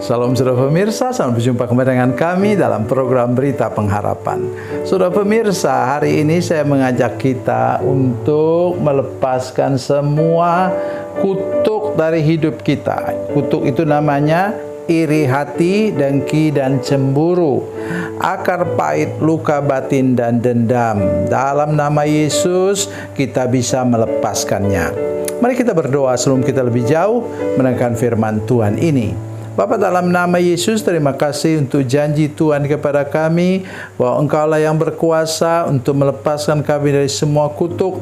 Salam saudara pemirsa, selamat berjumpa kembali dengan kami dalam program Berita Pengharapan. Saudara pemirsa, hari ini saya mengajak kita untuk melepaskan semua kutuk dari hidup kita. Kutuk itu namanya iri hati, dengki, dan cemburu, akar pahit, luka batin, dan dendam. Dalam nama Yesus, kita bisa melepaskannya. Mari kita berdoa sebelum kita lebih jauh mendengarkan firman Tuhan ini. Bapa, dalam nama Yesus, terima kasih untuk janji Tuhan kepada kami bahwa Engkaulah yang berkuasa untuk melepaskan kami dari semua kutuk,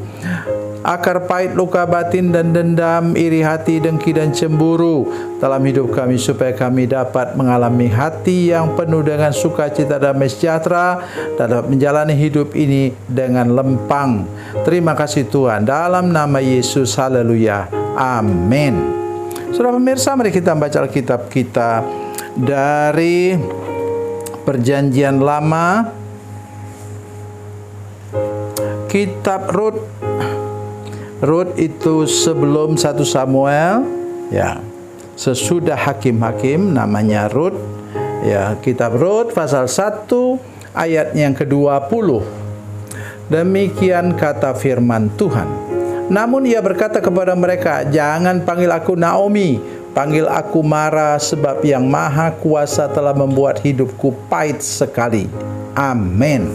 akar pahit, luka batin, dan dendam, iri hati, dengki, dan cemburu dalam hidup kami, supaya kami dapat mengalami hati yang penuh dengan sukacita, damai sejahtera, dan dapat menjalani hidup ini dengan lempang. Terima kasih Tuhan, dalam nama Yesus, haleluya, amin. Saudara pemirsa, mari kita baca Alkitab kita dari Perjanjian Lama, Kitab Rut. Rut itu sebelum 1 Samuel, ya, sesudah hakim-hakim, namanya Rut. Ya, Kitab Rut pasal 1 ayat yang ke-20. Demikian kata firman Tuhan. Namun ia berkata kepada mereka, "Jangan panggil aku Naomi, panggil aku Mara, sebab yang Maha Kuasa telah membuat hidupku pahit sekali." Amin.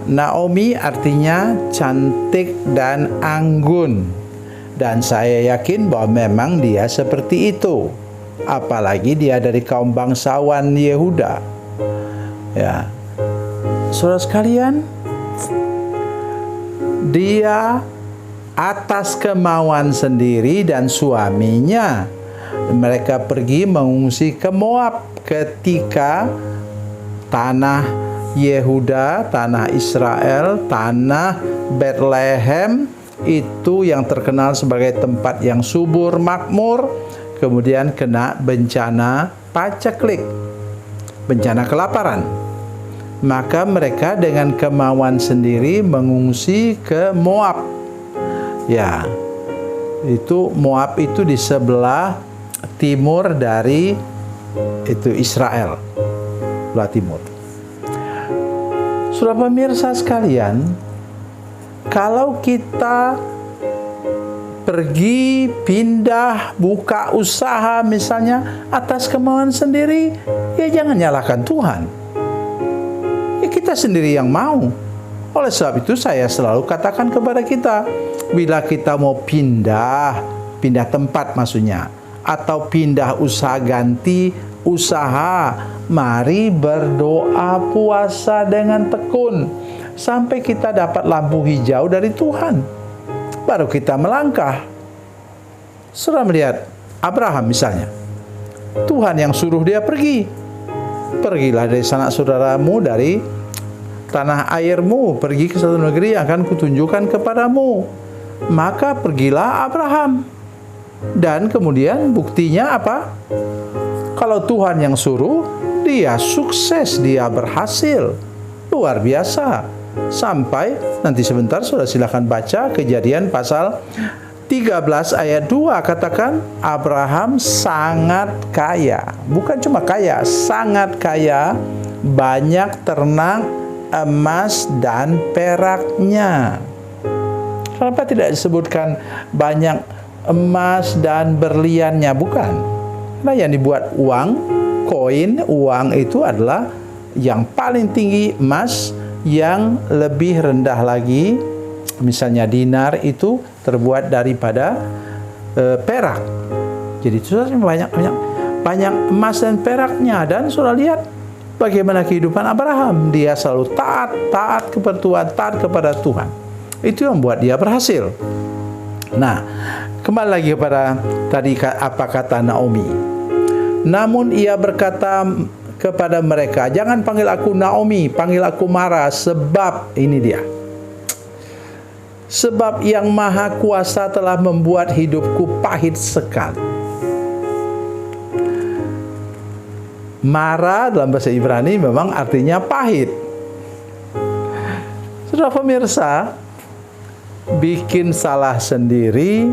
Naomi artinya cantik dan anggun, dan saya yakin bahwa memang dia seperti itu. Apalagi dia dari kaum bangsawan Yehuda. Ya, saudara sekalian, dia atas kemauan sendiri dan suaminya, mereka pergi mengungsi ke Moab ketika tanah Yehuda, tanah Israel, tanah Bethlehem itu yang terkenal sebagai tempat yang subur, makmur, kemudian kena bencana paceklik, bencana kelaparan. Maka mereka dengan kemauan sendiri mengungsi ke Moab. Ya, itu Moab itu di sebelah timur dari itu Israel, sebelah timur. Saudara pemirsa sekalian, kalau kita pergi, pindah, buka usaha misalnya atas kemauan sendiri, ya jangan nyalahkan Tuhan. Kita sendiri yang mau. Oleh sebab itu saya selalu katakan kepada kita, bila kita mau pindah tempat maksudnya, atau pindah usaha, ganti usaha, mari berdoa, puasa dengan tekun sampai kita dapat lampu hijau dari Tuhan, baru kita melangkah. Saudara melihat Abraham misalnya, Tuhan yang suruh dia pergi. Pergilah dari sanak saudaramu, dari tanah airmu, pergi ke satu negeri yang akan kutunjukkan kepadamu. Maka pergilah Abraham. Dan kemudian buktinya apa? Kalau Tuhan yang suruh, dia sukses, dia berhasil. Luar biasa. Sampai nanti sebentar sudah silakan baca Kejadian pasal 13 ayat 2, katakan Abraham sangat kaya. Bukan cuma kaya, sangat kaya, banyak ternak, emas, dan peraknya. Kenapa tidak disebutkan banyak emas dan berliannya? Bukan. Karena yang dibuat uang, koin, uang itu adalah yang paling tinggi emas, yang lebih rendah lagi, misalnya dinar itu terbuat daripada perak. Jadi itu banyak emas dan peraknya. Dan sudah lihat bagaimana kehidupan Abraham. Dia selalu taat kepada Tuhan, taat kepada Tuhan. Itu yang membuat dia berhasil. Nah, kembali lagi kepada tadi apa kata Naomi. Namun ia berkata kepada mereka, "Jangan panggil aku Naomi, panggil aku Mara, sebab," ini dia, "sebab yang Maha Kuasa telah membuat hidupku pahit sekali." Mara dalam bahasa Ibrani memang artinya pahit. Saudara pemirsa, bikin salah sendiri,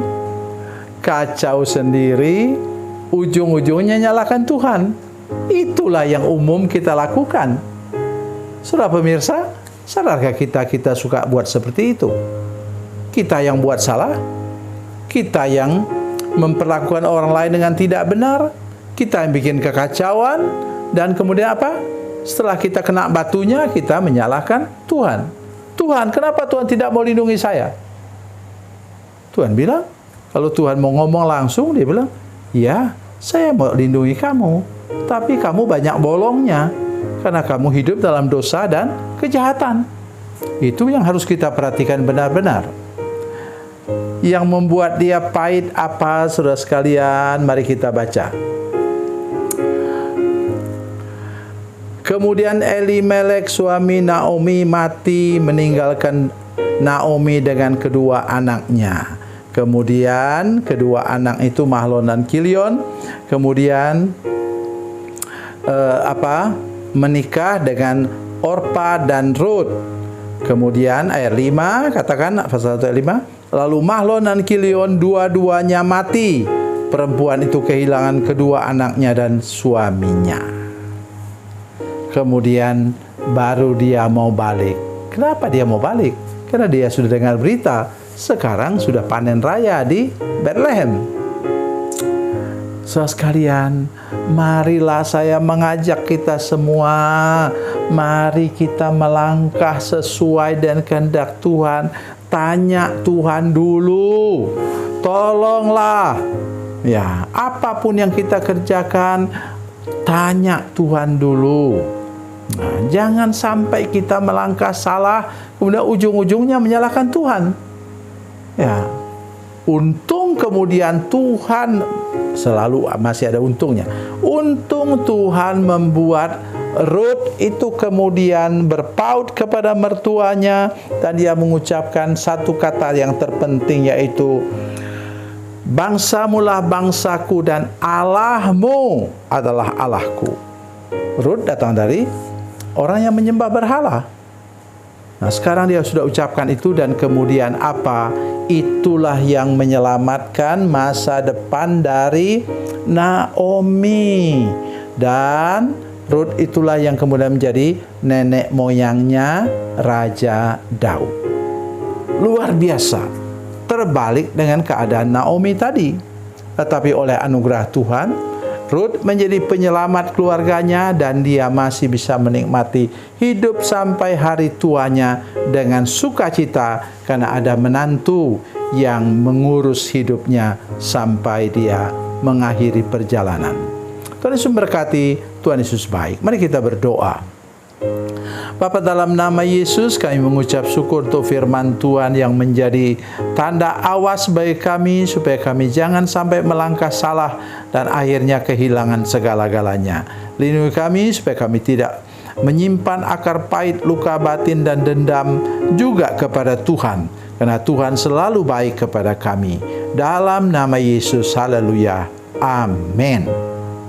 kacau sendiri, ujung-ujungnya nyalakan Tuhan. Itulah yang umum kita lakukan. Saudara pemirsa, sadarkah kita suka buat seperti itu? Kita yang buat salah, kita yang memperlakukan orang lain dengan tidak benar, kita yang bikin kekacauan, dan kemudian apa? Setelah kita kena batunya, kita menyalahkan Tuhan. Tuhan, kenapa Tuhan tidak mau lindungi saya? Tuhan bilang, kalau Tuhan mau ngomong langsung, dia bilang, ya, saya mau lindungi kamu, tapi kamu banyak bolongnya, karena kamu hidup dalam dosa dan kejahatan. Itu yang harus kita perhatikan benar-benar. Yang membuat dia pahit apa, saudara sekalian? Mari kita baca. Kemudian Elimelek suami Naomi mati, meninggalkan Naomi dengan kedua anaknya. Kemudian kedua anak itu Mahlon dan Kilion. Kemudian menikah dengan Orpa dan Rut. Kemudian ayat 5, katakan pasal 1 ayat 5. Lalu Mahlon dan Kilion dua-duanya mati. Perempuan itu kehilangan kedua anaknya dan suaminya. Kemudian baru dia mau balik. Kenapa dia mau balik? Karena dia sudah dengar berita sekarang sudah panen raya di Bethlehem. Saudara sekalian, marilah saya mengajak kita semua, mari kita melangkah sesuai dengan kehendak Tuhan. Tanya Tuhan dulu, tolonglah. Ya, apapun yang kita kerjakan, tanya Tuhan dulu. Nah, jangan sampai kita melangkah salah, kemudian ujung-ujungnya menyalahkan Tuhan. Ya, untung kemudian Tuhan selalu masih ada untungnya. Untung Tuhan membuat Rut itu kemudian berpaut kepada mertuanya dan dia mengucapkan satu kata yang terpenting, yaitu bangsamulah bangsaku dan Allahmu adalah Allahku. Rut datang dari orang yang menyembah berhala. Nah, sekarang dia sudah ucapkan itu dan kemudian apa? Itulah yang menyelamatkan masa depan dari Naomi. Dan Rut itulah yang kemudian menjadi nenek moyangnya Raja Daud. Luar biasa. Terbalik dengan keadaan Naomi tadi. Tetapi oleh anugerah Tuhan, Rut menjadi penyelamat keluarganya dan dia masih bisa menikmati hidup sampai hari tuanya dengan sukacita karena ada menantu yang mengurus hidupnya sampai dia mengakhiri perjalanan. Tuhan Yesus memberkati, Tuhan Yesus baik. Mari kita berdoa. Bapa, dalam nama Yesus kami mengucap syukur untuk firman Tuhan yang menjadi tanda awas bagi kami supaya kami jangan sampai melangkah salah dan akhirnya kehilangan segala-galanya. Lindungi kami supaya kami tidak menyimpan akar pahit, luka batin dan dendam juga kepada Tuhan, karena Tuhan selalu baik kepada kami. Dalam nama Yesus, haleluya, amin.